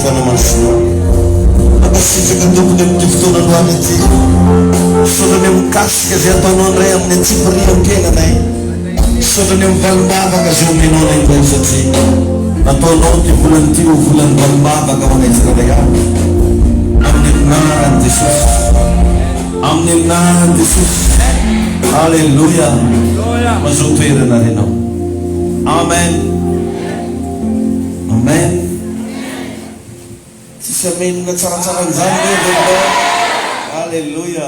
fanamasina akasitraka tompony amin'ny fotoana androany aty saotrany amin'ny kasika zay ataonao andray amin'ny atsipiriam-kenanay saotrany amin'ny valimbavaka zay omenao nay indray satria nataonao ty volany ty ho volany valimbavaka ho anay tsirairay aby amin'ny aminarany Jesosy amin'ny aminarany Jesosy. Halleluja. Mazoto toerana renao. Amen. Amen. Tsisy amenina tsaratsaranyzany levenao. Halleluja.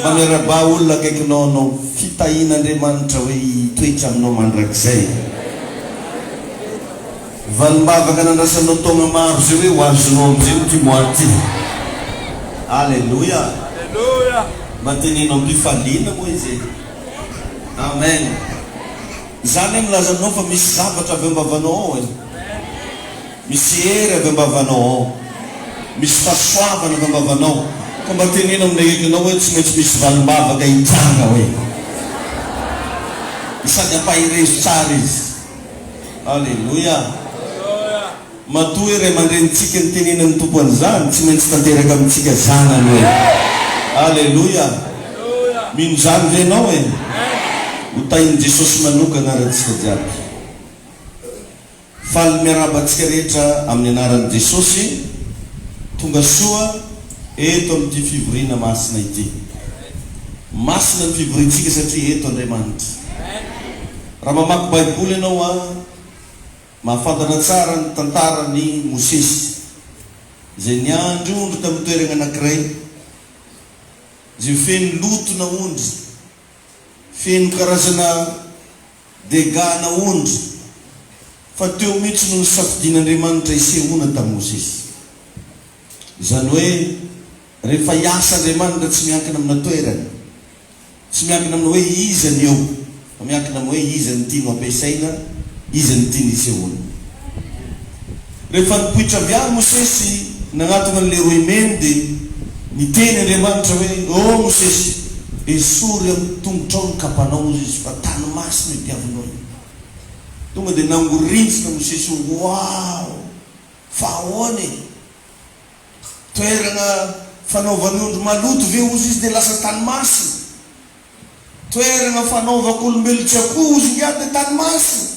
Maneraba olona akaikinao anao fitahin'Andriamanitra hoe hitoetra aminao mandrakizay. Valimbavaka nandrasanao taona maro zay hoe ho azonao amizay ty moaty. Halleluja. Mantenenao am-pifaliana moa izy. Amen. Zany milazanao fa misy zavatra avy am-bavanao ao e. Misy hery avy am-bavanao ao. Misy fahasoavana avy am-bavanao. Ka mantenenao amin'ny ekinao hoe tsy maintsy misy valimbavaka hitranga hoe. Sady ampahirezo tsara izy. Halleluja. Matoa iray mandrenitsika ny tenenan'ny tompo an'izany tsy maintsy tanteraka amintsika zanany hoe. Halleluja. Mino zany venao e. Ho tain'i Jesosy manokana aratsika jiaby. Faly miarabantsika rehetra amin'ny anaran'i Jesosy. Tonga soa eto amin'ity fivoriana masina ity. Masina ny fivoriantsika satria eto Andriamanitra. Raha mamaky Baiboly ianao a mahafantana tsara ny tantarany Mosesy zay niandry ondry tamin'ny toerana anankiray. Zay feno lotona ondry, feno karazana degana ondry, fa teo mihitsy no nisafidian'Andriamanitra isehoana tamin'ny Mosesy. Izany hoe rehefa hiasa Andriamanitra tsy miankina amina toerana, tsy miankina amina hoe iza ny eo, fa miankina amina hoe iza ny tiano ampiasaina, iza ny tiano isehoana. Rehefa nipoitra avy any Mosesy nagnatona an'le roy mende niteny Andriamanitra hoe o Mosesy esory amin'ny tongotrao ny kapanao izy fa tanomasina itiavinao. Tonga dia nangorintsina Mosesy wow fa ahoana e toerana fanaovany ondry maloto ve ozy izy dia lasa tanomasina, toerana fanaovako olombelo tsy akoho izy ngiady dia tanomasina.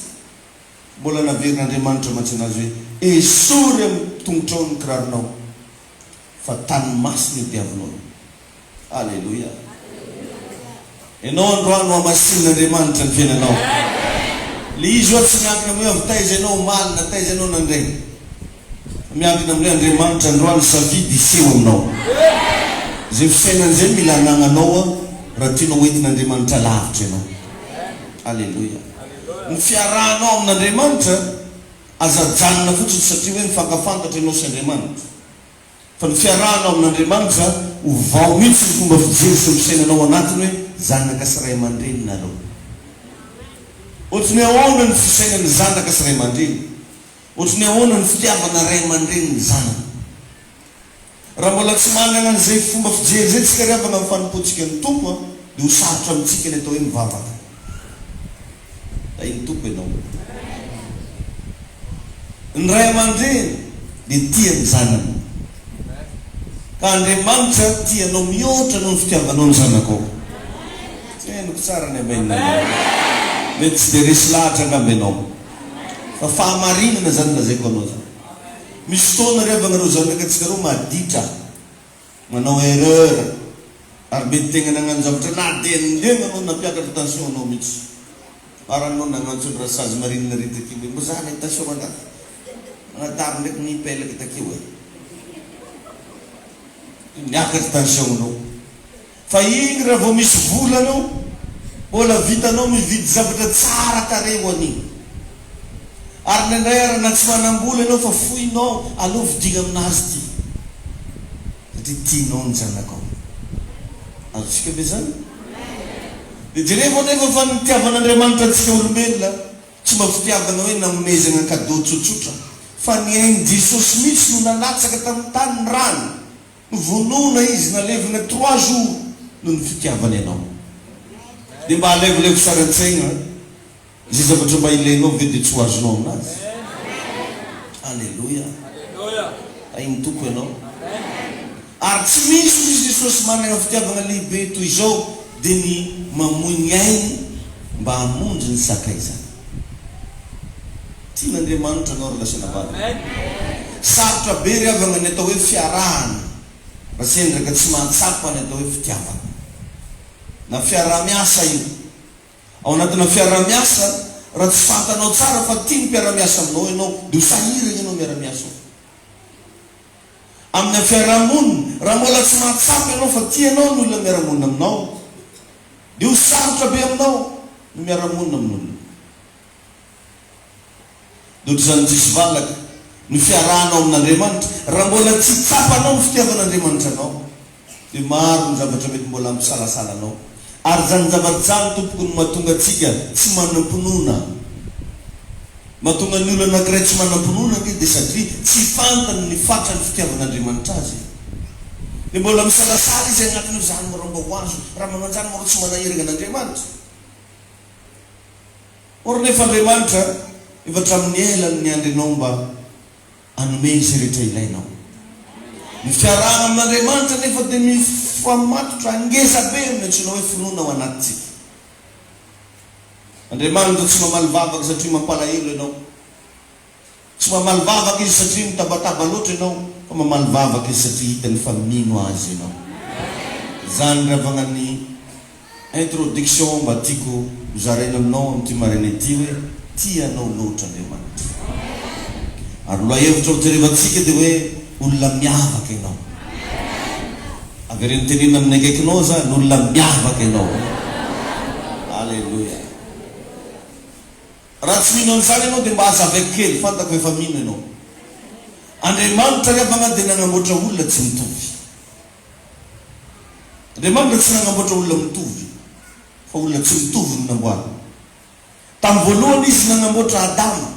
Mbola naverin'Andriamanitra mantsy anazy hoe esory amin'ny tongotrao ny kiraronao fa tanomasina itiavinao. Halleluja. Ianao androano amasin'Andriamanitra ny fiainanao. Le izy oa tsy miankina amin'ny hoe taiza ianao malina, taiza ianao nandray. Miankina amin'ny Andriamanitra androano safidy iseho aminao. Zay fisainan'izay mila anagnanao raha tianao hoentin'Andriamanitra lavitra ianao. Halleluja. Ny fiarahanao amin'Andriamanitra azajanona fotsiny satria hoe mifankafantatra ianao sy Andriamanitra. Fa ny fiarahanao amin'Andriamanitra ho vao mihitsy ny fomba fijery sy fisainanao anatiny hoe zanaka sy ray aman-dreny nareo. Ohatrany ahoana ny fisainan'ny zanaka sy ray aman-dreny, ohatrany ahoana ny fitiavana ray aman-dreny ny zanaka. Raha mbola tsy manana an'izay fomba fijery zay tsika riavana amin'ny fanompoantsika ny tompo dia ho sarotra amintsika ny atao hoe mivavaka. Da iny tompo ianao. Ny ray aman-dreny dia tia ny zanany. Ka Andriamanitra tianao mihoatra noho ny fitiavanao ny zanakao. Tsy hainoko tsara ny amainina. Mety tsy dia resy lahatra angamba ianao. Fa fahamarinana zany lazaiko anao zany. Misy fotoana riavana reo zanakatsika reo maditra, manao erreur, ary mety tegna nagnano zavatra na denindena anao nampiakatra tension anao mihitsy. Para anao nagnantso ny rasazy marinina ry takeo hoe mbo zany tension mandaty. Manadary ndraiky nipelaka takeo e. Niakatra tension anao. Fa igny raha vao misy vola anao, mbola vitanao mividy zavatra tsara tare ho an'igny. Ary nandray raha na tsy manam-bola ianao fa foinao aleo vidigna aminazy ty. Satria tianao ny zanakao. Azontsika be zany? Dia jerevao nefa fa ny fitiavan'Andriamanitra antsika olombelona tsy mba fitiavana hoe nanomezana cadeau tsotsotra, fa ny hain'i Jesosy mihitsy no nalatsaka tamin'ny tany ny rano, novonona izy nalevina 3 jours noho ny fitiavana ianao. Dia mba alevolevo sara an-tsaigna zay zavatra mba ilainao ve dia tsy ho azonao aminazy. Halleluja. ainy toko ianao ary tsy misy izy Jesosy manana fitiavana lehibe toy izao dia ny mamoy ainy mba hamonjy ny sakaizana tian'Andriamanitra anao ry lasina vavy sarotra be ry avana ny atao hoe fiarahana raha sendraka tsy mahatsapa ny atao hoe fitiavana na fiarah-miasa io ao anatina fiarah-miasa raha tsy fantanao tsara fa tia ny mpiarah-miasa aminao ianao dia hosahirana ianao miara-miasa amina fiarahamonina raha mbola tsy mahatsapa ianao fa tianao ny olona miaramonina aminao dia ho sarotra be aminao no miaramonina amin'olona dohatry zany tsisy valaka ny fiarahanao amin'Andriamanitra raha mbola tsy tsapanao ny fitiavan'Andriamanitra anao dia maro ny zavatra mety mbola ampisalasala anao ary zany zavatra zany tompoko ny mahatonga atsika tsy manam-pinoana mahatonga ny olona anankiray tsy manam-pinoana ange dia satria tsy fantany ny fatra ny fitiavan'Andriamanitra azy dia mbola misalasala izy agnatin'io zany moromba ho azo raha mananjany moro tsy manahirana an'Andriamanitra or nefa Andriamanitra efa hatramin'ny elany ny andrinao mba hanome izy rehetra ilainao ny fiarahana amin'Andriamanitra nefa dia mifamatotra angeza be amin'ny antsoina hoe finoana ao anatintsika Andriamanitra tsy mamaly vavaka satria mampalahelo ianao tsy mamaly vavaka izy satria mitabataba loatra ianao fa mamaly vavaka izy satria hitany fa mino azy ianao zany ravagna ny introduction mba tiako hozaraina aminao amin'ity maraina ity hoe tianao loatra Andriamanitra ary loha hevitra hojerevantsika dia hoe olona miavaka ianao avy reny tenena amin'ny akaikinao zany olona miavaka ianao alleluia raha tsy mino an'izany ianao dia mba aza avaiky kely fantako efa mino ianao Andriamanitra rehefa dia nanamboatra olona tsy mitovy Andriamanitra tsy nanamboatra olona mitovy fa olona tsy mitovy no namboarina tamin'ny voalohany izy nanamboatra Adama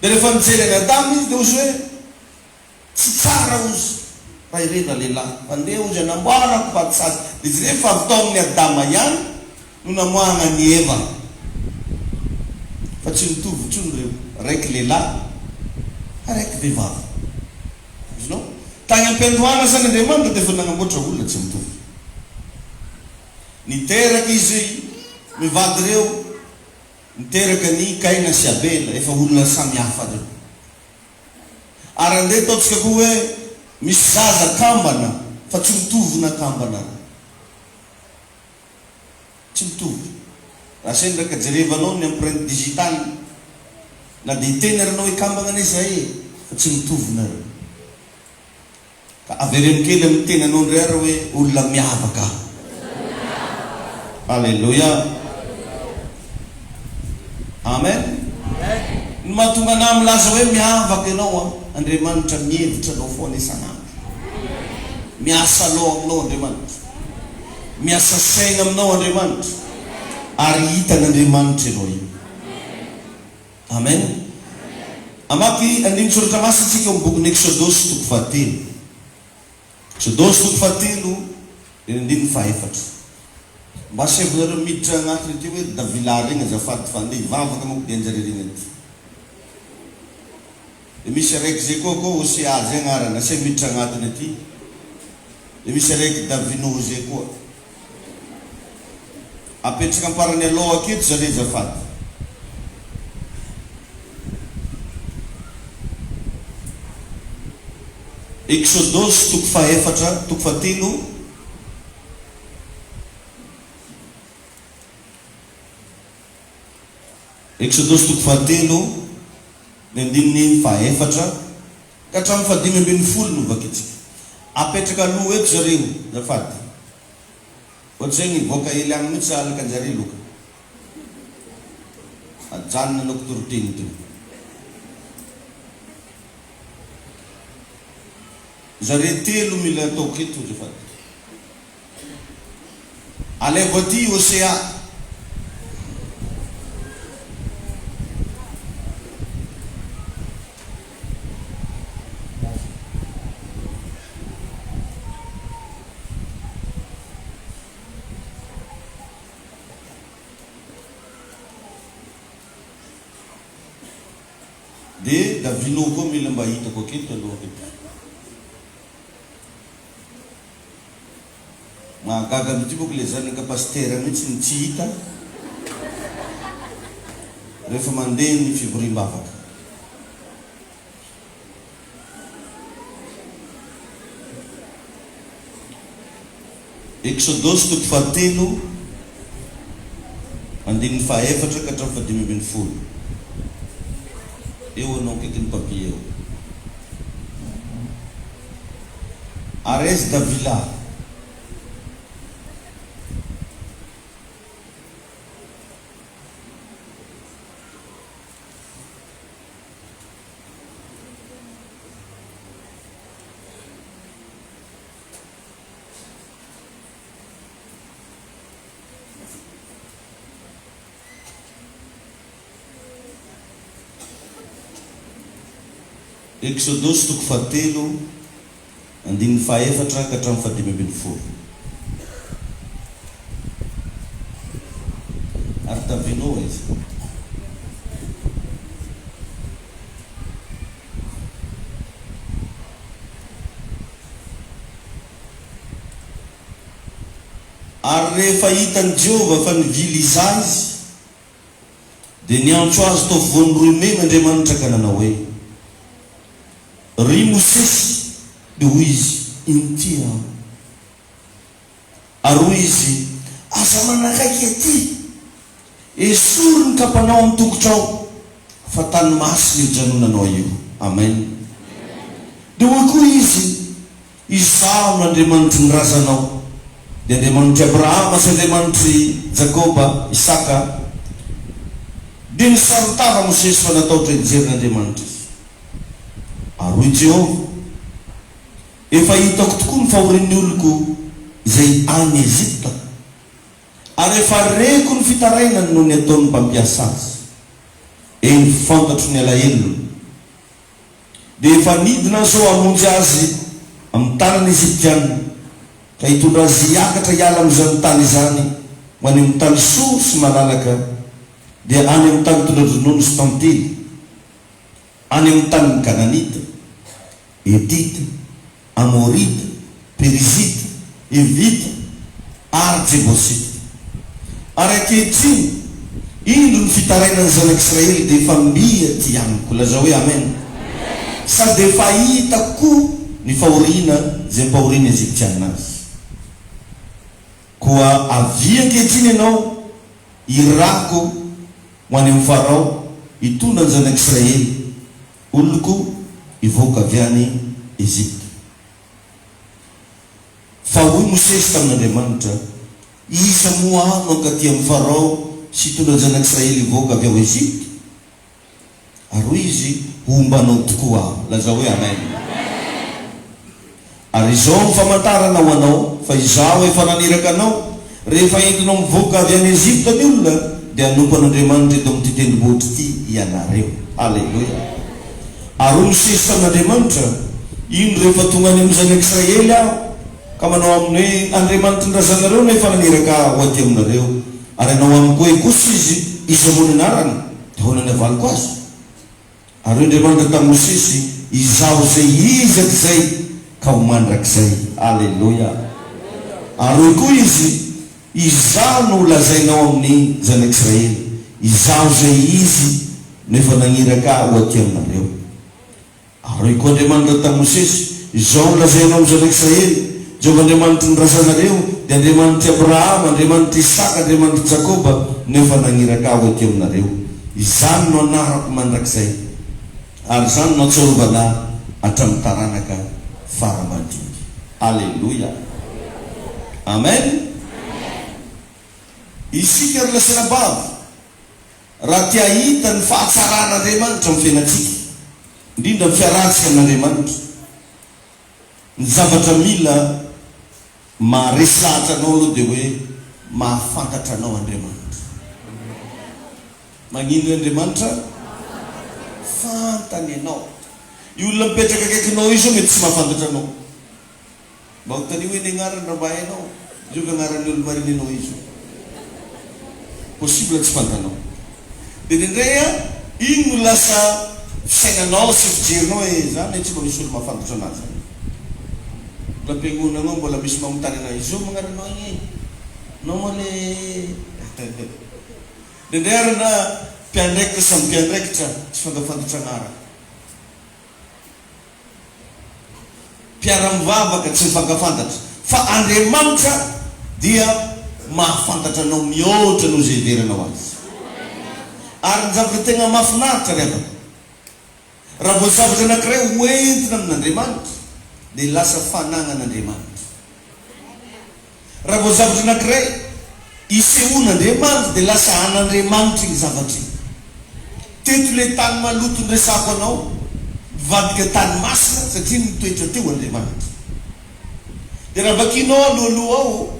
dia rehefa mijery any Adama izy dia ozy hoe tsy tsara ozy fa irena lehilahy mandeha ozy anamboarako mpatisazy dia izy rehefa avy tao amin'ny Adama ihany no namoahana ny Eva fa tsy mitovy intsony reo raiky lehilahy araiky vehivavy izinao tany am-piandohana zany Andriamanitra dia efa nanamboatra olona tsy mitovy niteraka izy mivady reo niteraka ny Kaina sy Abela efa olona samy hafa reo ary andeha ataontsika koa hoe misy zaza kambana fa tsy mitovy na kambana tsy mitovy raha sendraka jerevanao ny empreinte digitale na dia hiteny ranao hoe kambana anay zay fa tsy mitovy nareo ka avereno kely amin'ny tenanao ndray ara hoe olona miavaka alleluia amen ny mahatonga anah milaza hoe miavaka ianao Andriamanitra mihevitra anao foana isanandro miasa loha aminao Andriamanitra miasa saina aminao Andriamanitra ary hitan'Andriamanitra ianao io amen amaky andiny soratra masitsika amin'ny bokyny Exodosy toko 17 Exodosy toko 17 dia andiny 4 mba sevinareo miditra agnatiny ity hoe davila regny azafady fa andeha hivavaka manko dia anjare regny ity dia misy araiky zay koa koa Hosea zay agnarana se miditra agnatiny ity dia misy araiky Davino zay koa apetraka amparany aloha aketo zare azafady Exodosy toko 4 toko 17 Exodosy toko 17 dia andininy 4 ka hatramin'ny 5:50 no vakitsika apetraka aloha eto zareo zafady ohatr'izay ny voaka hely agny mihitsy alaka anjare loka ajanona anao kotoroteny teo zare telo mila atao keto zafady alevo aty Hosea dia davinao koa mila mba hitako aketo aloha keto mahagaga mity boko le zanaka pastera mihitsy ny tsy hita rehefa mandeha ny fivoriam-bavaka. Exodosy toko fahatelo andininy fahaefatra ka hatramin'ny fahadimy ambin'ny folo. Eo anao kaiky ny papia eo. Ares Davila. Exodosy toko fahatelo andininy fahaefatra ka hatramin'ny fahadimy ambin'ny folo. Ary tavinao izy. Ary rehefa hitan'i Jehova fa nivily izy dia niantso azy tao voany roy mena Andriamanitra ka nanao hoe ry Mosesy, dia hoy izy inty aho. Ary hoy izy aza manakaiky aty esory ny kapanao amin'ny tongotrao fa tany masina io janonanao io. Amen. Dia hoy koa izy izaho n'Andriamanitry ny razanao, dia Andriamanitry Abrahama sy Andriamanitry Jakoba, Isaka. Dia nisarotava Mosesy fa nataotra hijerin'Andriamanitra izy. Ary hoy Jehova efa hitako tokoa ny fahorian'ny oloko izay any Ezipta, ary efa reko ny fitarainany noho ny ataon'ny mpampiasa azy eny fantatro ny alahelo, dia efa nidina zao hamonjy azy amin'ny tanany Eziptiana ka hitondra azy hiakatra hiala amin'izany tany izany ho any amin'ny tany soa sy malalaka, dia any amin'ny tany tondra-dronono sy tantely, any amin'ny tany Kananita, Etita, Amorita, Perizita, Evita ary Jebosita. Ary ankehitriny indro ny fitarainan'ny zanak'Israely dia efa mia ty amiko. Laza hoe amen. Sady efa hitako ny fahoriana izay mpahoriana Eziptiana azy. Koa avy ankehitriny ianao irako ho any amin'ny Farao hitondra ny zanak'Israely oloko ivoaka avy any Ezipta. Fa hoy Mosesy tamin'Andriamanitra, iza moa aho ankaty amin'ny Farao sy hitondra ny zanak'Israely ivoaka avy ao Ezipta? Ary hoy izy ombanao tokoa aho. Laza hoe amen. Ary izao ny famantarana ho anao fa izaho efa naniraka anao rehefa entinao mivoaka avy any Ezipta ny olona dia hanompo an'Andriamanitra eto amin'ity tendrombohitra ity ianareo. Alleluia. Ary hoy Mosesy tamin'Andriamanitra, ino rehefa tonga any amin'ny zanak'Israely aho ka manao amin'ny hoe Andriamanitra ny razanareo nefa naniraka ho aty aminareo, ary anao amiko hoe kosa izy iza moa ny anarany dia hoana ny avaliko azy. Ary hoy Andriamanitra tamin'i Mosesy, izaho zay izaka zay ka ho mandrakizay. Alleluia. Ary hoy koa izy, izaho no lazainao amin'ny zanak'Israely, izaho zay izy nefa naniraka ho aty aminareo. Ary hoy koa Andriamanitra tamin'i Mosesy, izao no lazainao amin'ny zanak'Israely, Jehovah Andriamanitry ny razanareo dia Andriamanitry Abrahama, Andriamanitry Isaka, Andriamanitry Jakoba nefa naniraka ho aty aminareo. Izany no anarako mandrakizay, ary zany no atsorovana hatramin'ny taranaka faramandiny. Alleluia. Amen. Isika ry lasera-bavy, raha tia hita ny fahatsaran'Andriamanitra amin'ny fiainantsika, indrindra ny fiarahantsika amin'Andriamanitra, ny zavatra mila maharesahatra anao aloha dia hoe mahafantatra anao Andriamanitra. Magnino Andriamanitra? Fantany anao. Io olona mipetraka akaikinao io zao mety tsy mahafantatra anao. Mba hotany hoe ny agnarany raha mba hainao, io agnaran'ny olo marinanao izy. Possible tsy fantanao. Dia indray iny no lasa fisainanao sy fijerinao hoe zany tsy mba misy olo mahafantatra anazy la mpiangonanao mbola misy mamontany anao izy io magnaranao igny nao moa le ndraindrarana mpiandraikitra samy mpiandraikitra tsy fantafantatra agnara mpiara-mivavaka tsy mifankafantatra fa Andriamanitra dia mahafantatra anao mihoatra no zay veranao azy ary ny zavatra tegna mahafinaritra revaka raha vao zavatra anankiray hoentina amin'Andriamanitra dia lasa fanagnan'Andriamanitra raha vao zavatra anankiray isehoan'Andriamanitra dia lasa an'Andriamanitra iny zavatra iny teto le tany maloto nresako anao vadika tany masina satria mitoetra teo Andriamanitra dia raha vakinao alohaloha ao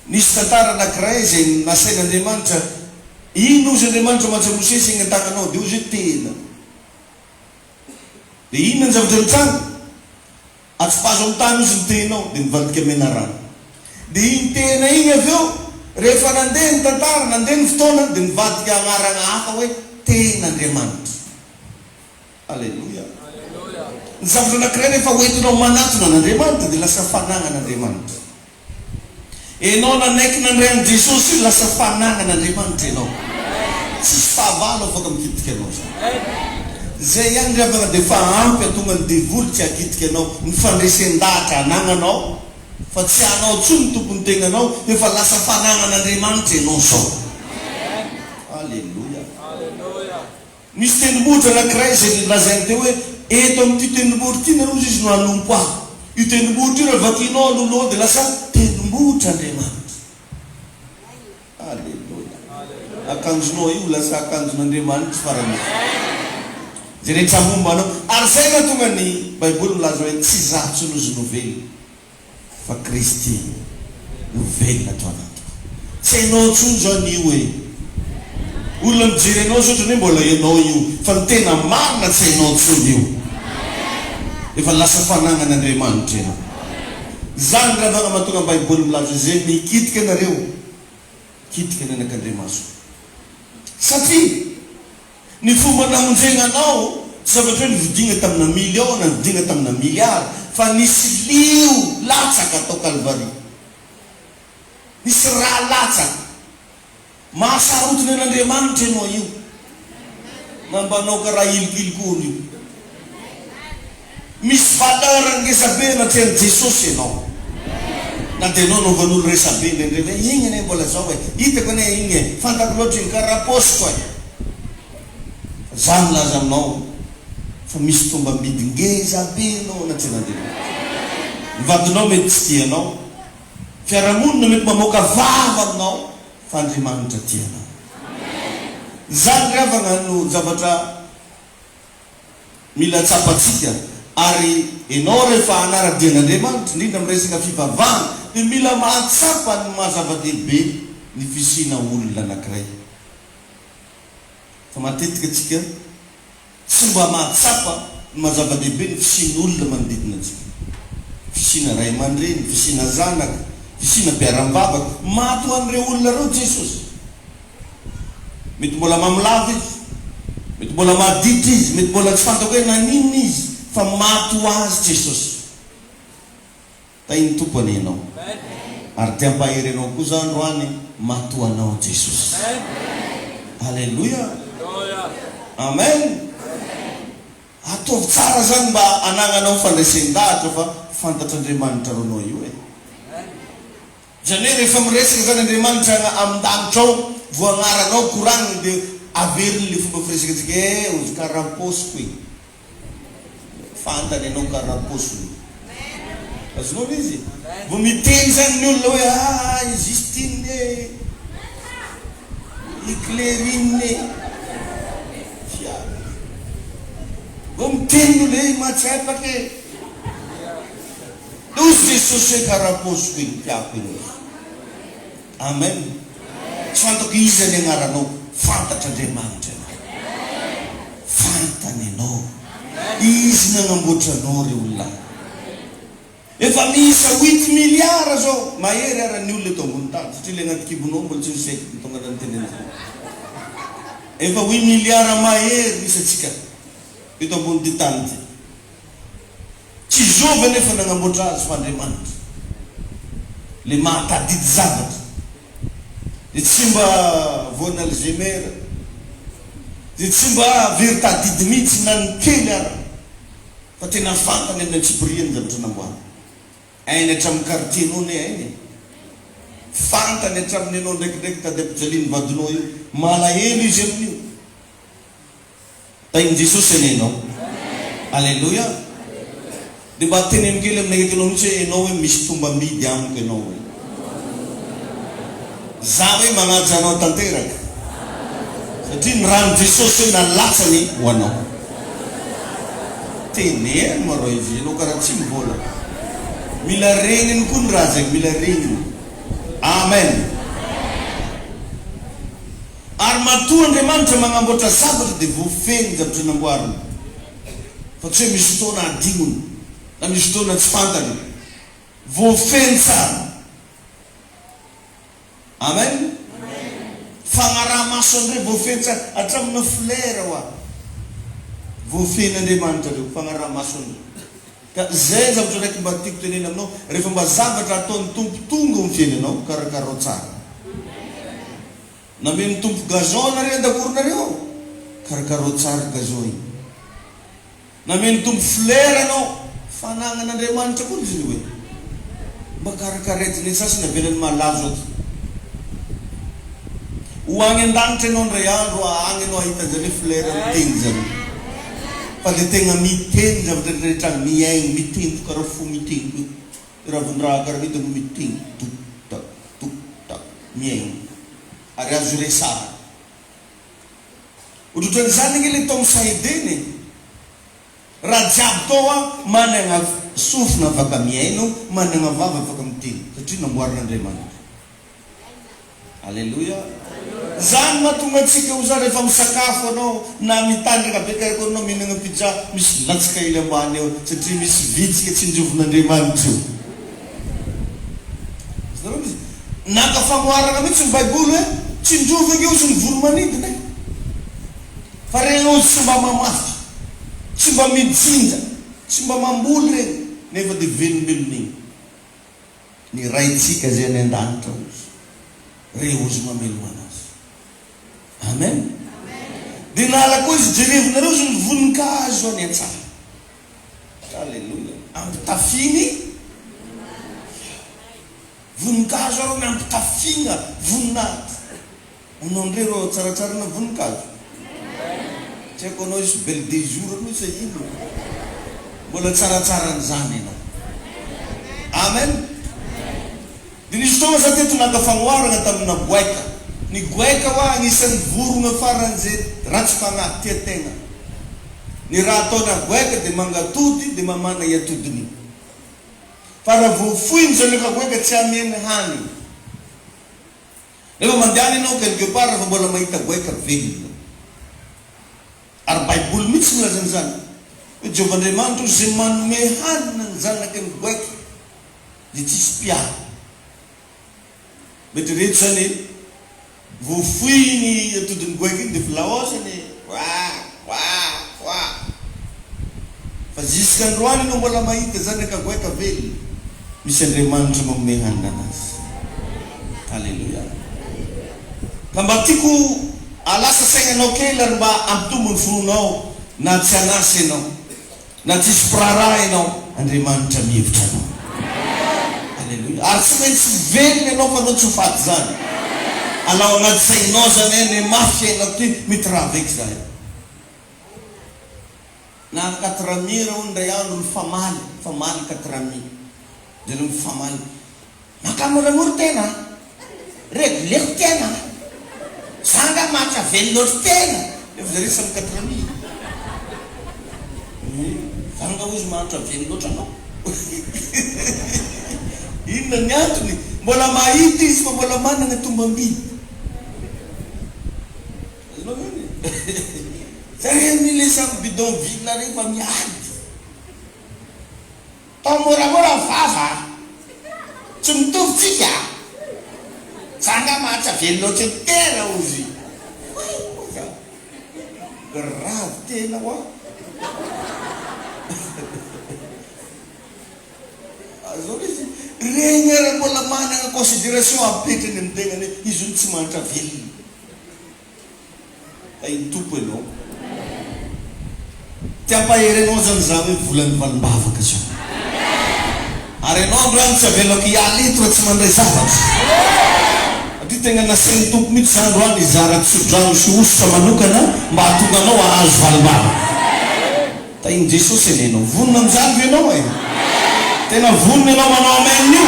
nisy tantara anankiray izay nasain'Andriamanitra ino ozy Andriamanitra matsamosesy eny an-tagnanao dia ozy hoe tena dia inona ny zavatra nitranga atsipazo amin'ny tany ozy ny tenao dia mivadika mena rano dia iny tena iny avy eo rehefa nandeha ny tantara nandeha ny fotoana dia mivadika agnarana hafa hoe ten'Andriamanitra alleluia ny zavatra anankiray rehefa hoentinao manatona an'Andriamanitra dia lasa fanagnan'Andriamanitra enao nanaiky nandray an' Jesosy lasa fanagnan'Andriamanitra enao tsisy fahavalo afaka mikitika anao zay ihany ravana dia fa ampy atonga ny devoly tsy hakitika anao ny fandresen-dahatra anagnanao fa tsy anao tsony tompony tegnanao efa lasa fanagnan'Andriamanitra enao sao alleluia misy tendrombohitra anankiray izay lazainy teo hoe eto amin'ity tendrombohitra ity narozy izy no anompo ahy io tendrombohitra io raha vakinao alohaloha dia lasa tendrombohitra Andriamanitra alleluia akanjonao io lasa akanjon'Andriamanitra farany zay rehetra momba anao ary zay na tonga ny baiboly milaza hoe tsy zatsy nozy novely fa Kristy novelona ato anatiko tsy hainao tsony zao an'io hoe olona mijery anao zao ohatrany hoe mbola ianao io fa ny tena marina tsy hainao tsony io efa lasa fanagnan'Andriamanitra ianao zany raha vana mahatonga ny baiboly milaza zay mikitika anareo kitika ny anak'Andriamasina satria ny fomba namonjegnanao tsy zavatra hoe nividina tamina million na nividina tamina milliard fa nisy lio latsaka atao Kalvari nisy raha latsaka mahasarotiny an'Andriamanitra ianao io nambanao ka raha ilikilikory io misy valeur ngesabe natrehan' Jesosy ianao na dia anao novan'olo resabe ndraindray hoe igny ane mbola zao hoe hitako ane igny fantako loatra iny karaposiko e zany laza aminao fa misy fomba midingeza be anao anatrehan'Andriamanitra mivadinao mety tsy tianao fiarahamonina mety mamoaka vava aminao fa Andriamanitra tianao zany ravana no zavatra mila tsapatsika ary enao rehefa anara-dian'Andriamanitra indrindra miresaka fivavahana dia mila mahatsapa ny mahazava-dehibe ny fisina olona anankiray fa matetika atsika tsy mba mahatsapa ny mahazava-dehibe ny fisin'olona manodidina atsika fisina ray aman-dreny fisina zanaka fisina mpiara-mivavaka maty ho an'ireo olona reo Jesosy mety mbola mamilava izy mety mbola maditra izy mety mbola tsy fantako hoe naninona izy fa maty ho azy Jesosy tainy tompo anenao ary tia mpahery anao koa zany roany maty ho anao Jesosy alleluia amen ataovy tsara zany mba anagnanao fandraisen-dahatra fa fantatr'Andriamanitra ronao io e zany hoe rehefa miresaka zany Andriamanitra amin'ny-danitra ao voagnaranao koragniny dia averiny le fomba firesaka atsika ozy karaposiko e fantany anao karaposiny azonao izy vo miteny zany ny olona hoe Justine Iclerine fiara vo miteny olo e matsaipaka e ozy Jesosy hoe karaposiko iny tiako iny amen tsy fantako izy ny agnaranao fantatr'Andriamanitra ianao fantany ianao izy nanamboatra anao re olona efa misa 8 milliard zao mahery ara ny olona eto ambony tany satria le agnaty kibonao mbola tsy misaiko tonga da nitenen'izay efa 8 milliard mahery misy atsika ito ambony ty tany ty tsy zova nefa nagnamboatra azy fa Andriamanitra le mahatadidy zavatra de tsy mba voana alzheimer de tsy mba very tadidy mihitsy na ny kely ara fa tena fantany amin'ny antsibriany zavatra namboary ainy hatramin'ny quartier-nao ne ainy fantany hatramin'ny anao ndraikindraiky tady ampijaliny vadinao io malahelo izy amin'io tain'i Jesosy enenao alleluia de mba teneny kely amin'ny akekinao mihitsy hoe enao hoe misy tomba midy amiko enao hoe za hoe magnaja anao tanteraka satria ny rano Jesosy hoe nalatsany ho anao teneny maro izy anao karaha tsy mivola mila regniny koa ny raha zay mila regniny amen ary matoa Andriamanitra magnamboatra zavatra de voafeny zavatra namboariny fa tsy hoe misy fotoana adignony na misy fotoana tsy fantany voafeny tsara amen fagnaraha maso andre voafeny tsara hatramina flera hoa voafeny Andriamanitra reo fagnaraha maso andre ka zay zavatra raiky mba tiako tenena aminao rehefa mba zavatra ataon'ny tompo tonga amin'ny fiainanao karakarao tsara na me ny tompo gazon nareo andakoronareo karakarao tsara gazon iny na me ny tompo flera anao fanagnan'Andriamanitra koa izy hoe mba karakaretiny sasany avelany malazo ato ho agny an-danitra ianao ndray andro agny anao ahita zany flera miteny zany fa le tegna miteny zavatra rehetra miaigny miteny karaha fo miteny ravindraha karaha hita no miteny tukta miaigny ary azo resara ohatrohatran'izany igny le tao misaideny raha jiaby tao a managna sofina afaka miaino managna vava afaka miteny satria namboarin'Andriamanitra alleluia zany mahatonga antsika ho za rehefa misakafo anao na mitandrika be karako anao mihinagna pizza misy latsika ily ambany eo satria misy vitsika tsy njovin'Andriamanitra io naka famoarana mihitsy ny baiboly hoe tsy njovina io sy ny voromanidina fa regny ozy tsy mba mamafy tsy mba mijinja tsy mba mamboly regny nefa de velombelon'igny ny raitsika zay any an-danitra ozy re ozy mameloma anazy amen de nala koa izy jerevinareo zy ny voninkazo any an-tsara alleluia ampitafiny voninkazo areo ny ampitafina voninahitra anao andre ro tsaratsarana voninkazo tsy haiko anao izy belle de jour anao sa ino mbola tsaratsaranyzany ianao amen de nisy fotoana za teto naka fagnoarana tamina goaika ny goaika hoa agnisan'ny vorona faran'zay ratsy fagnahy tia tegna ny raha ataona goaika de mangatody de mamana iatodiny fa raha voafoiny zay lefa goaika tsy ameny hany rehefa mandehany ianao quelque part rehefa mbola mahita goaika velona ary baiboly mihitsy milazany zany hoe Jehovahandriamanitra zay manome hanina ny zanaka ny goaika de tsisy piahy mety rehetra zany voafoiny atodiny goaika iny de fa laosany fa jusqu'à androany anao mbola mahita zanaka goaika velona misy Andriamanitra manome hanina anazy alleluia ka mba tiako alasa sainanao kely ary mba ampitombo ny fonao na tsy anasy ianao na tsisy pirara ianao Andriamanitra mihevitra anao alleluia ary tsy maintsy velona ianao fa anao tsy ho faty zany alao agnaty sainao zany eny mafy iainao ty mety raha veky zay na 4 raha ndray andro ny famaly 4 zay no mifamaly makamoramora tena regleko tena zanga matra velonotry tena efa zare samy 4 zanga ozy matra velonotry anao inona ny antony mbola mahita izy fa mbola manana tombambidy zare mile samy bidon vide reny fa miady tao moramora vava tsy mitovytsika zanga matra velonotry tena ozy grave tena hoa regny raha mbola manana considération apetrany amin'ny tegnany izy io tsy manitra velona fa iny tompo ianao tiampahery anao zany za hoe volany valim-bavaka zao ary anao androany tsy avelako hiala eto raha tsy mandray zavatra atria tegna nasainy tompo mihitsy za androany izara tsodrano sy osotra manokana mba hatonga anao ahazo valim-bavaka ta iny Jesosy enenao vonona amin'izany ve anao e tena vonona anao manao amen io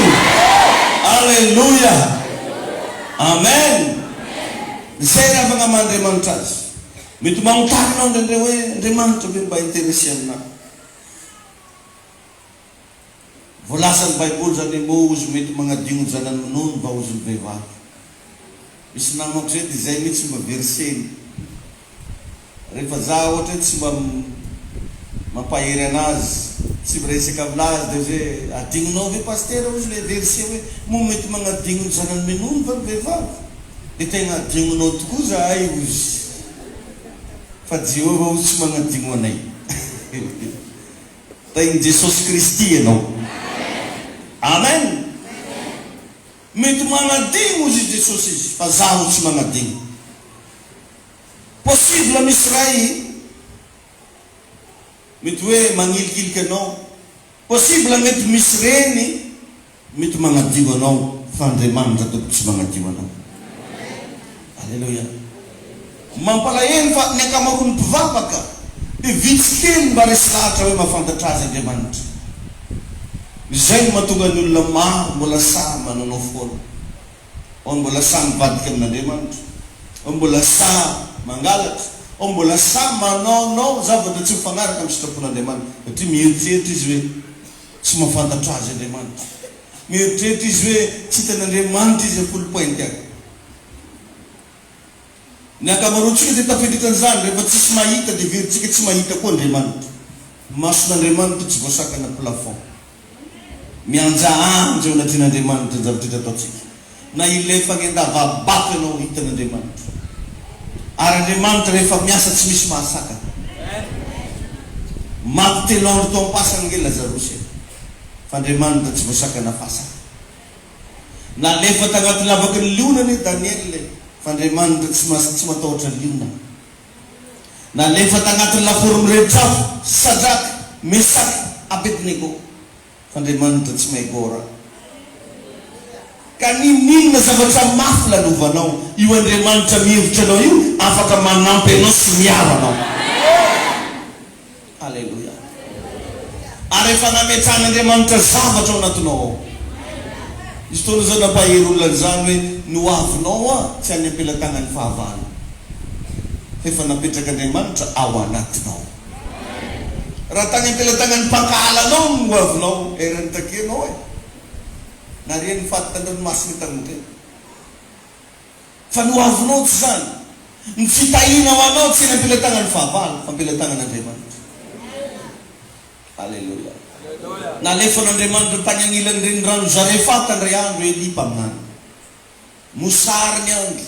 alleluia amen zay raha fagnaman'Andriamanitra azy mety magnotarinao ndraindray hoe Andriamanitra ve mba intéressé aminahy voalasan'ny Baiboly zany mo ozy mety magnadigno zanany nono mba ozy mivehivavy misy namako zay dia zay mihitsy mba verseny rehefa za ohatra hoe tsy mba mampahery anazy tsy miresaka aminazy dia hoe adigninao ve paster ozy le verse hoe mo mety magnadigno zanany minono fa mivehivavy dia tegna adigninao tokoa zahay ozy fa Jehovah ozy tsy magnadigno anay ta iny Jesosy Kristy ianao amen mety magnadigno ozy Jesosy izy fa zaho tsy magnadigno possible misy ray mety hoe magnilikiliky anao possible mety misy reny mety magnadigno anao fa Andriamanitra tokony tsy magnadigno anao alleluia mampalahelo fa ny ankamaroan'ny mpivavaka dia vitsy kely mba resy lahatra hoe mahafantatra azy Andriamanitra izay no mahatonga ny olona maro mbola samy mananao foana ao mbola samy mivadika amin'Andriamanitra ao mbola samy mangalatra ao mbola samy manaonao zavatra tsy mifanaraka amin'ny sitrapon'Andriamanitra satria mieritreritra izy hoe tsy mahafantatra azy Andriamanitra mieritreritra izy hoe tsy hitan'Andriamanitra izy apolo-pointy agny ny ankamaroantsika dia tafiditran'izany rehefa tsisy mahita dia veritsika tsy mahita koa Andriamanitra mason'Andriamanitra tsy voasakana plafond mianja-anja ao anatin'Andriamanitra ny zavatra hita ataotsika na ilefagny andavabako ianao hitan'Andriamanitra ary Andriamanitra rehefa miasa tsy misy mahasakana mampitelo andro tao ampasana nge Lazarosy fa Andriamanitra tsy voasakana fasaka na lefa tagnaty lavaky ny lionany Daniel fa Andriamanitra tsy matahotra liona na lefa tagnaty laforo mirehetrafo Sadraka Mesaka Abednego fa Andriamanitra tsy maigora ka ninona zavatra mafy lanovanao io Andriamanitra mihevitra anao io afaka manampy anao sy miavanao alleluia ary efa nametran'Andriamanitra zavatra ao anatinao ao izy toana zao nampahery olona zany hoe noavinao a tsy any ampelatanany fahavalo efa napetraka Andriamanitra ao anatinao raha tany ampelatanany mpakahalanao noavinao erany takenao e na reny faty-tandranomasiny tagnote fa noavinao tsy zany ny fitahinao anao tsy eny ampelatanany fahavalo fa ampelatanan'Andriamanitra alleluia na alefan'Andriamanitra tany agnilany reny rano Zarefa tandray andro Elipa aminany mosary ny andro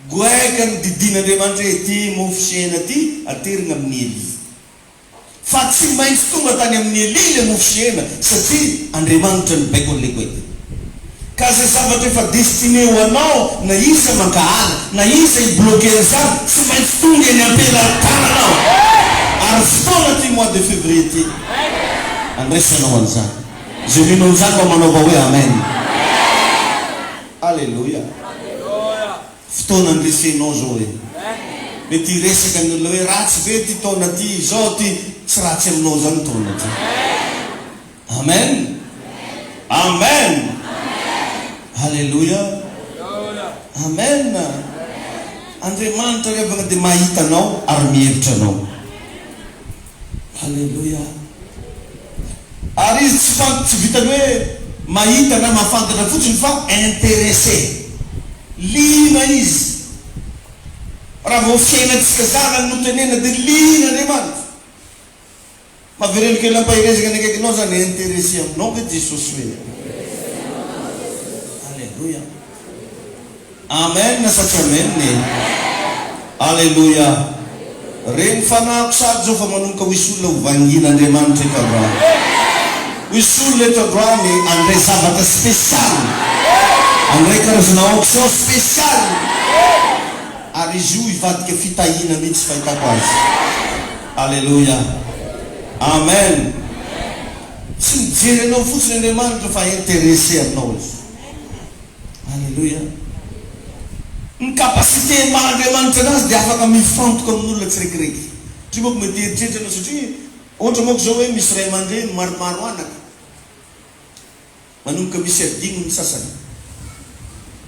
goaika ny didin'Andriamanitra ety mofosena ty aterina amin'ny Eli fa tsy maintsy tonga tany amin'ny Eli le mofosena satria Andriamanitra ny baiko an'le goaika ka zay zavatra efa destiné ho anao na isa mankahala na isa ibloquer zany tsy maintsy tonga eny ampelatananao ary fotoana ty mois de février ty andraisanao an'izany zay minao an'izany mba manaova hoe amen alleluia fotoana andresenao zao hoe mety resaka ny olona hoe ratsy ve ty taona ty zao ty tsy ratsy aminao zany taona ty amen amen alleluia amen Andriamanitra revaka dia mahitanao ary mihevitra anao alleluia ary izy tsy vitany hoe mahita na mahafantatra fotsiny fa intéressé lina izy raha vao fiainatsika zana no tenena dia lina Andriamanitra mahavereno kely ampahirezaka ny akaikinao zany intéressé aminao ke Jesosy hoe alleluia amen na satsy amen alleluia Reny fanako sady zao fa manomboka hoisy olona ho vangin'Andriamanitra eto androany. Hoisy olona eto androany andray zavatra spesialy, andray karazana onction spesialy, ary izy io hivadika fitahina mihitsy fahitako azy. Alleluia, amen. Tsy mijery anao fotsiny Andriamanitra fa intéressé aminao izy. Alleluia. Ny kapasité maha-Andriamanitra anazy dia afaka mifantoka amin'olona tsiraikaraiky. Tsy moko mety eritreritra anao satria ohatra moko zao hoe misy ray aman-dreny maromaro anaka, manomboka misy adigno ny sasany.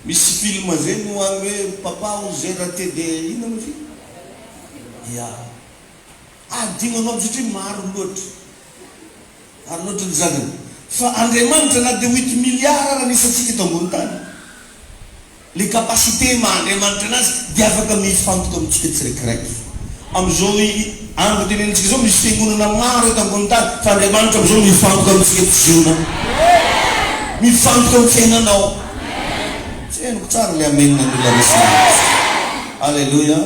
Misy film zay no agny hoe papa ou j'ai raté de ino mo fi? Ya. Adigno anao satria maro loatra. Ary loatra ny zanany. Fa Andriamanitra na de 8 milliards raha nisy atsika eto ambony tany. Le capacité maha-Andriamanitra anazy dia afaka mifantoka amintsika tsiraikiraiky. Amizao andro tenenitsika zao misy fiangonana maro eto ambony tany, fa Andriamanitra amizao mifantoka amintsika fiona. Mifantoka amin'ny fiainanao. Tsy hainako tsara le amenina ny olona misy azy. Alleluia.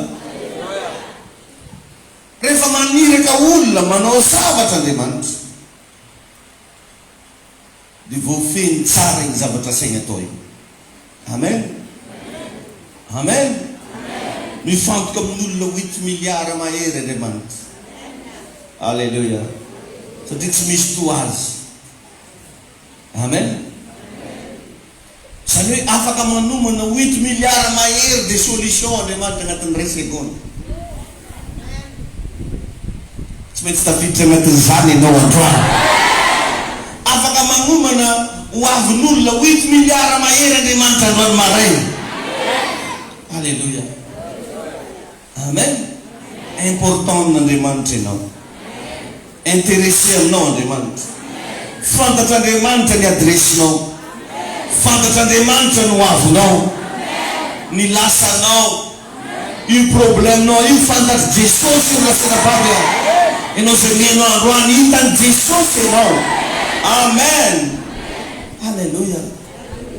Rehefa maniraka olona manao zavatra Andriamanitra, dia voafeny tsara iny zavatra saigna atao io. Amen. Amen. Mifantoka amin'olona 8 milliards mahery Andriamanitra. Alleluia. Satria tsy misy to azy. Amen. Zany hoe afaka manomana 8 milliards mahery de solution Andriamanitra agnatin'ny ray seconde. Tsy maintsy tafiditra agnatin'izany ianao androany. Afaka manomana ho avin'olona 8 milliards mahery Andriamanitra androany maraina. Alleluia. Amen. Important n'Andriamanitra ianao. Intéressé aminao Andriamanitra. Fantatra Andriamanitra ny adresinao. Fantatra Andriamanitra ny hoavinao, ny lasanao, io problemenao io fantatry Jesosy io lasana baby ao. Ianao zay mihainao androany hitany Jesosy ianao. Amen. Alleluia.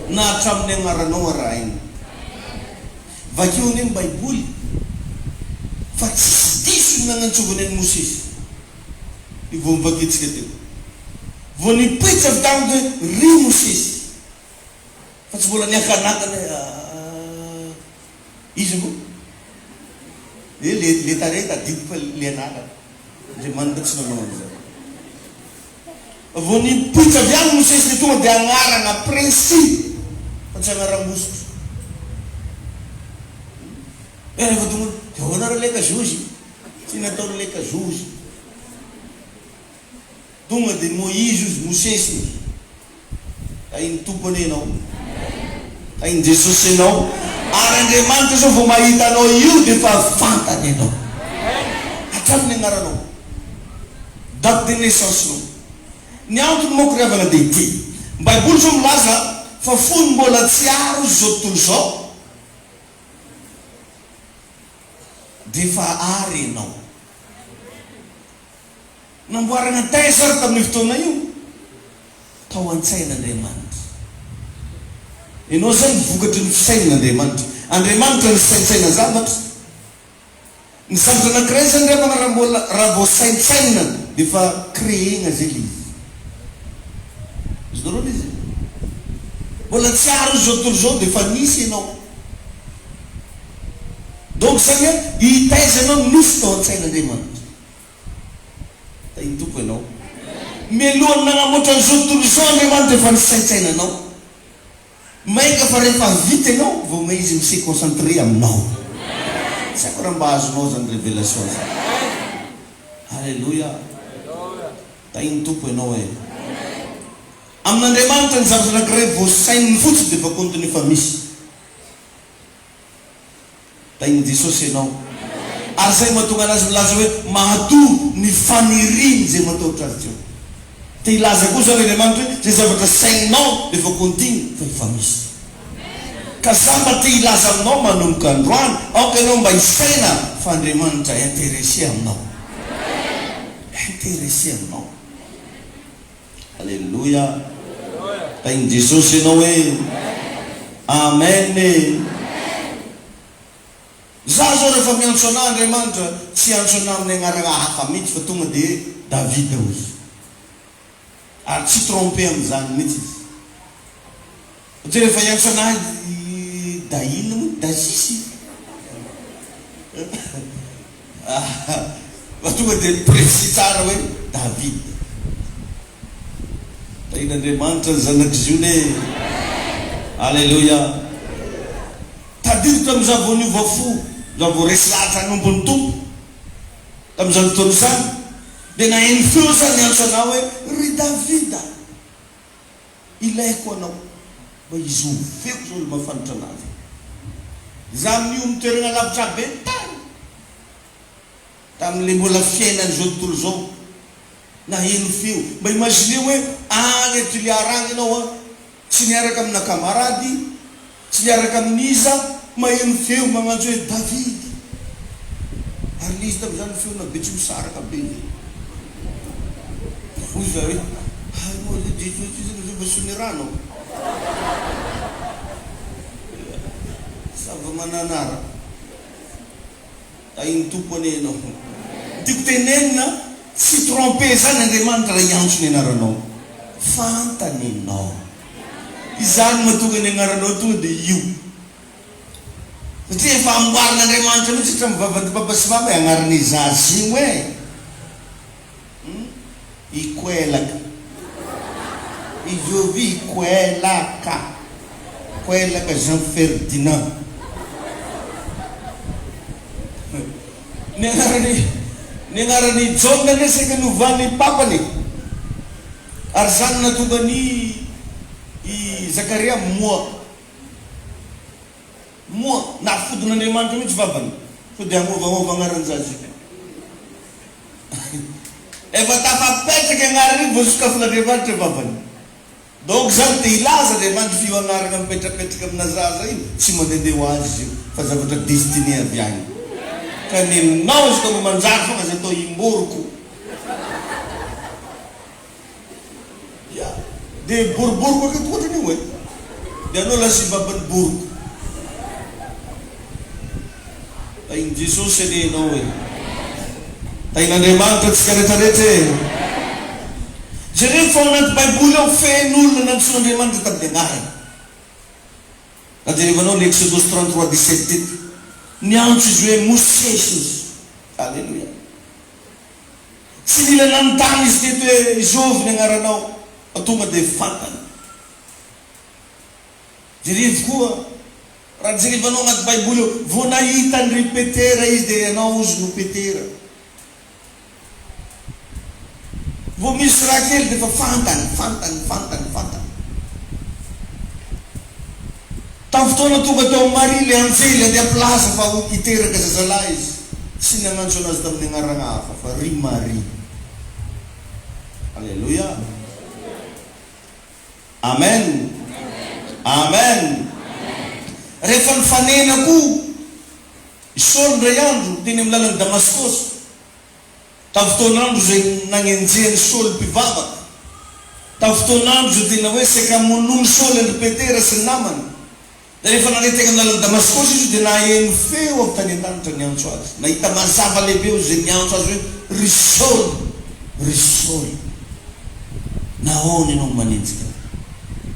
Na hatramin'ny agnaranao raha iny. Vakeo ny Baiboly fa tsisy diso nagnantsovany any Mosesy. Vo mivakitsika teo. Vo nipetsa avy taminy hoe ry Mosesy. Fa tsy mbola niakanakany izy mo. Le tareta dito fa le anakany. Andriamanitra tsy nanao an'izay. Vo nipetsa avy any Mosesy le tonga dia agnarana précis fa tsy agnaram-bositra. Rehefa tonga dia ahoana raha leka zozy. Tsy natao leka zozy. Tonga dia Moïse izy Mosesy. Iny tompony ianao. Iny Jesosy ianao. Ary Andriamanitra zao vao mahita anao io dia fa fantany ianao. Hatramin'ny agnaranao. Date de naissance-nao. Ny antony moko ry havana dia ity. Baiboly zao milaza fa fony mbola tsy aro zao tontolo zao. Dia fa ary ianao. Namboarana taizary tamin'ny fotoana io. Tao an-tsain'Andriamanitra. Ianao zany vokatry ny fisainan'Andriamanitra. Andriamanitra ny saintsaina zavatra. Ny zavatra anankiray zany raha vao saintsaina dia fa créena zay le izy. Izy dorony izy. Mbola tsy aro zao tontolo zao dia fa nisy ianao. Donc zany hoe hitaiza ianao nisy tao an-tsain'Andriamanitra. Iny tompo ianao. Mialohany nanamoatra an'izao tontolo izao Andriamanitra efa nisaintsaina anao. Maika fa rehefa vita ianao vao may izy misy concentré aminao. Tsy haiko raha mba azonao zany révélation zany. Alleluia. Iny tompo ianao e. Amin'Andriamanitra ny zavatra anankiray vao saininy fotsiny dia fa continue fa misy. Iny Jesosy ianao. Ary zay mahatonga anazy milaza hoe mahatoa ny faniriny zay matahotra azy teo. Te ilaza koa zany Andriamanitra hoe zay zavatra saininao dia fa continue fa efa misy. Ka za mba te ilaza aminao manomboka androany, aoka ianao mba hisaina fa Andriamanitra intéressé aminao. Intéressé aminao. Alléluia. Iny Jesosy ianao hoe amen. za zao rehefa miantso anah Andriamanitra tsy antso anah amin'ny agnarana hafa mihitsy fa tonga dia Davida ozy ary tsy trompe amin'izany mihitsy izy satria rehefa iantso anah da ino moa da sisy fa tonga dia précis tsara hoe Davida. Tain'Andriamanitra ny zanak'izy io ne alleluia. Tadidiko tamin'izany vao niova fo za vao resy lahatra anombony tompo tamin'izany fotoana izany dia naheno feo zany antso anao hoe ry Davida ilaiko anao mba izy ho feko zao olo mahafantatra anazy za amin'io mitoerana lavitra be ny tany tamin'le mbola fiainany zao tontolo zao naheno feo mba imagine hoe agny Toliara agny ianao tsy niaraka amina kamarady tsy niaraka amin'iza maheno feo magnantso hoe Davida ary nizy tamin'izany feo na be tsy misaraka be hoy za hoe vasony rano zava-mananara tainy tompo ane ianao tiako tenenina tsy trompe zany Andriamanitra raha iantso ny anaranao fantany ianao izany mahatonga ny agnaranao tonga dia io satria efa amboarin'Andriamanitra mihitsy hatra mivavady baba sy mama agnarany zazy io hoe ikoelaka izy ikoelaka koelaka Jean Ferdinand ny agnarany John anesaka novany papany ary zany natonga ny Zakaria moa nafodin'Andriamanitra mihitsy vavany so dia amovaova agnarany zazy efa tafapetraka agnarany io voasokafin'Andriamanitra vavany donc zany dia ilaza Andriamanitra fio agnarana mipetrapetraka amina zaza io tsy mandehandeha ho azy io fa zavatra destiné avy agny ka ninao izy tao manjary fogna azy atao imboroko dia boriboroko aketo ohatrany io e dia anao lasa babany boroko tainy Jesosy anenao e tain'Andriamanitra tsika rehetrarehetra e jereo fa anaty baiboly ao fen'olona nantsoan'Andriamanitra tamin'ny agnarany ka jerevanao ny Exodus 33:17 teto niantso izy hoe Mosesy alleluia tsy mila nanontany izy teto hoe Jovy ny agnaranao fa tonga dia fantany jerevy koa raha jerevanao anaty baiboly eo vo nahita ny ry Petera izy dia ianao ozy no Petera vo misy raha kely dia fa fantany tamin'ny fotoana tonga tao Maria le anjely andeha plaza fa hiteraka zazalahy izy tsy nagnantso anazy tamin'ny agnarana hafa fa ry Maria alleluia amen rehefa nifanenako Saul ndray andro teny amin'ny lalany Damaskosy tamin'ny fotoan'andro zay nagnenjeny Saul mpivavaka tamin'ny fotoan'andro zay tena hoe saika monony Saul andry Petera sy ny namany da rehefa naneteka amin'ny lalany Damaskosy izy dia naheno feo avy tany an-danitra niantso azy nahita mazava lehibe io zay niantso azy hoe ry Saul nahoana ianao manenjika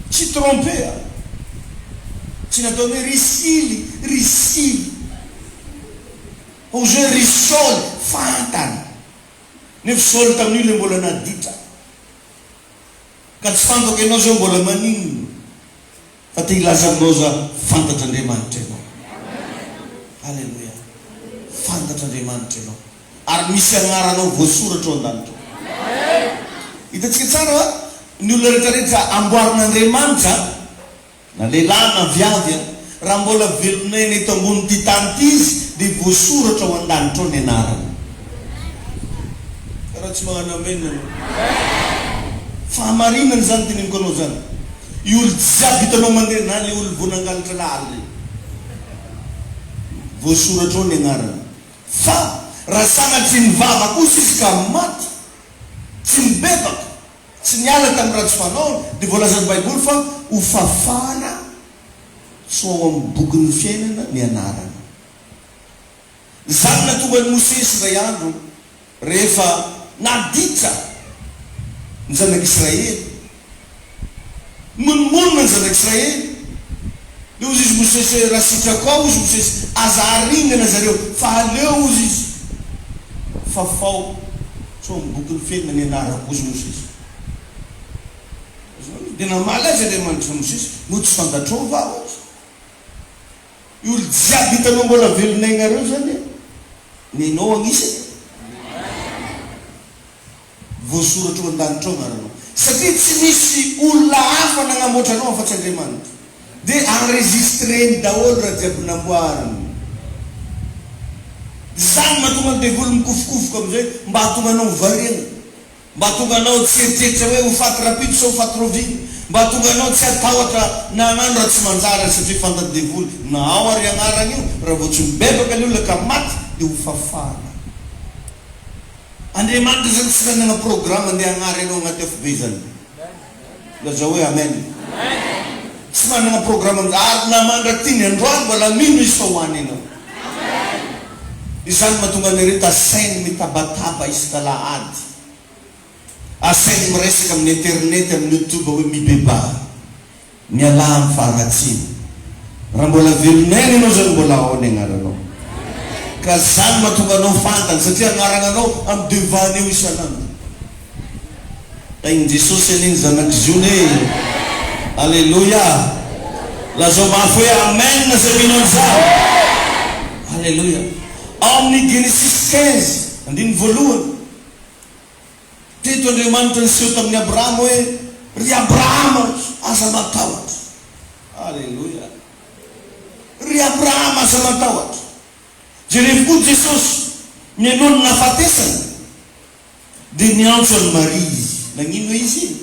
tsy trompea tsy natao hoe risily ozy hoe ry Saul fantany nefa Saul tamin'io le mbola naditra ka tsy fantako ianao zao mbola maninona fa te ilaza aminao za fantatra Andriamanitra ianao alleluia fantatra Andriamanitra ianao ary misy agnaranao voasoratra ao an-danitra hitantsika tsara ny olona rehetrarehetra amboarin'Andriamanitra na lehilahy na viavy raha mbola veloneny eto ambony ty tany ty izy dia voasoratra ao an-danitra ao ny anarany karaha tsy magnano amen fahamarinany zany teneniko anao zany i olo jiaby hitanao mandeha na le olo vonangalatra laly voasoratra ao ny agnarany fa raha sanatry nivava kosa izy ka maty tsy mibebaka tsy niala tamin'ny raha tsy fanaony dia voalazan'ny baiboly fa ho fafana so ao amin'ny boky ny fiainana ny anarana nahatonga ny Mosesy ray andro rehefa naditra ny zanak'Israely, monmonina ny zanak'Israely. Le ozy izy Mosesy raha sitrako ao izy Mosesy azaringana zareo fa aleo ozy izy fafao so miboky ny felina ny anarako ozy Mosesy. Dia namaly azy Andriamanitra Mosesy no tsy fandatrova ozy. Io olo jiaby hitanao mbola velonainareo zany ninao agnisany voasoratra eo an-danitra ao ngaranao, satria tsy misy olona hafa nanamboatra anao afa-tsy Andriamanitra. Dia enregistreny daholo raha jiaby namboariny. Zany mahatonga ny devoly mikofokofoka amizay mba hatonga anao variana, mba hatonga anao tsy eritreritra hoe ho faty rapide sa ho faty roviny, mba hatonga anao tsy atahotra nanano raha tsy manjara satria fantany devoly na ao ary agnarana io raha vao tsy mibebaka le olona ka maty dia ho fafana. Andriamanitra zany tsy nanana programme andeha agnary anao agnaty afobe zany. Laza hoe amen. Tsy manana programme ary namandra ty ny androany mbola mino izy fa hoany anao. Izany mahatonga anareo asainy mitabataba isaka lahady, asainy miresaka amin'ny internet, amin'ny YouTube hoe mibeba miala amin'ny faharatsiny. Raha mbola velonay anao zany mbola ao ny agnaranao. Ka zany mahatonga anao fantany satria agnarananao amin'ny devant eo isanandro. Taigny Jesosy an'iny zanak'i Zione. Alléluia. Lazao mafy hoe amen na zay mino an'izany. Alléluia. Ao amin'ny Genesis 15 andiny voalohany teto Andriamanitra niseho tamin'ny Abrahama hoe ry Abrahama aza matahotra. Alléluia. Ry Abrahama aza matahotra. Jereo koa Jesosy mialoha ny nafatesana dia niantso any Maria izy. Nagnino izy?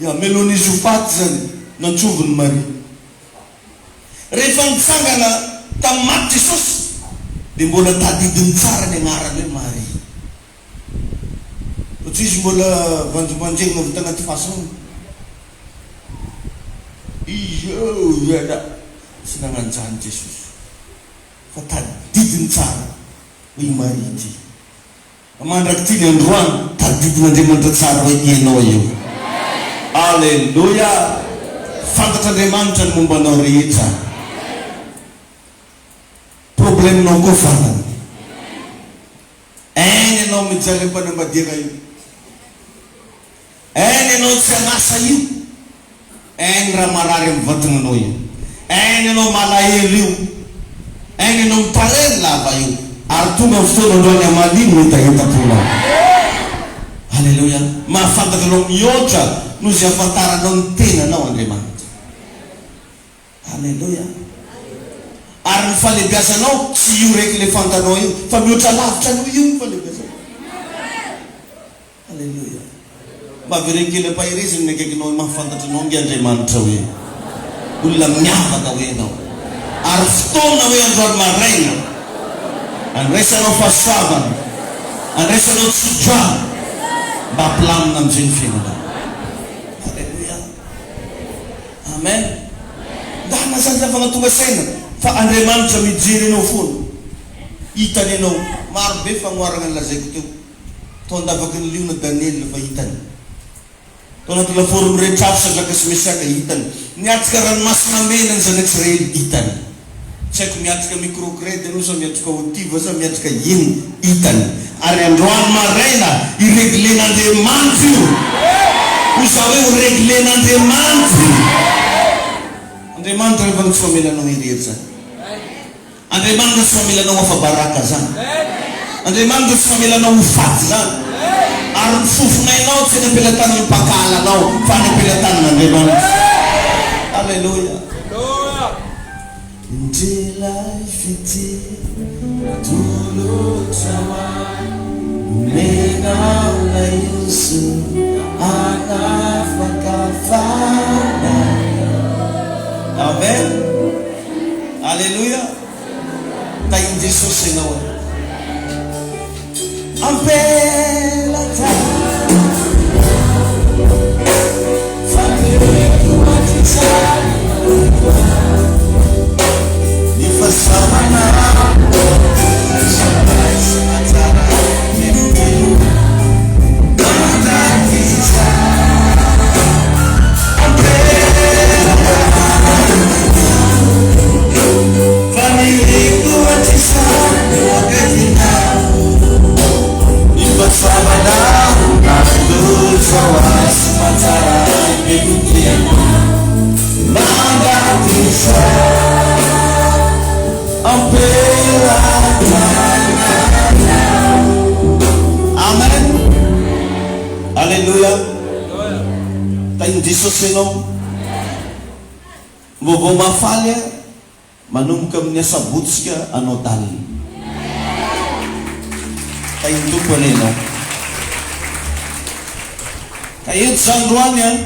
Mialohan'izy ho faty zany nantsoviny Maria. Rehefa nitsangana tamin'ny maty Jesosy dia mbola tadidiny tsara ny agnarany hoe Maria. Satria izy mbola vanjombanjegna vita anaty fasony. Izy iada tsy nagnanjany Jesosy fa tadidiny tsara hoe Maria ty. Mandraky ty ny androany tadidin'Andriamanitra tsara hoe ianao eo. Alléluia. Fantatr'Andriamanitra ny mombanao rehetra. Probleminao koa fantany. Ainy ianao mijaly am-panambadiana io, ainy ianao tsy anasa io, ainy raha marary amin'ny vatananao io, ainy ianao malahelo io, ainy ianao mitareny lava io, ary tonga amin'ny fotoana androany amalino hitahitaponao. Alléluia. Mahafantatranao mihoatra noho izay ahafantaranao ny tenanao Andriamanitra. Alléluia. Ary ny falebiazanao tsy io raiky le fantanao io fa mihoatra lavitra anao io ny falebiazanao. Alléluia. Mahaverenkely ampahirezany ny akaikinao mahafantatranao ngy Andriamanitra hoe olona miavaka hoe anao. Ary fotoana hoe androany maraina andraisanao fahasoavana, andraisanao tsodrano mba hampilamina amin'izay ny fiainanao. Alléluia. Amen. Ndana zany zavana tonga saina fa Andriamanitra mijery anao foana. Hitany anao maro be fagnoarana ny lazaiko teo. Tao andavaky ny liona Daniel fa hitany. Tao anaty laforo mirehetrafo Sadraka sy Mesaka hitany. Niatrika ranomasina mena ny zanak'Israely hitany. Tsy haiko miatrika microcrède anao sa miatrika otiva sa miatrika ino hitany. Ary androany maraina ireglen'Andriamanitra io. Oza hoe ho reglen'Andriamanitra. Andriamanitra rehefa tsy famelanao irery zany. Andriamanitra tsy famelanao afa-baraka zany. Andriamanitra tsy famelanao ho faty zany. Ary ny fofonainao tsy ny ampelantanany mpakalanao fa ny ampelantanan'Andriamanitra. Alléluia. Indrelay fity tolotra menao la iso anafakafana. Amen. Alléluia. Tainy Jesosy ianao ampelata famireko matitsany ni fasamana Amen. Haleluya. Tayo Jesus sino. Bobo mafalya manumkam niya sa boots ka ano dali. Tayo ito po nino. Kayo San Juan yan.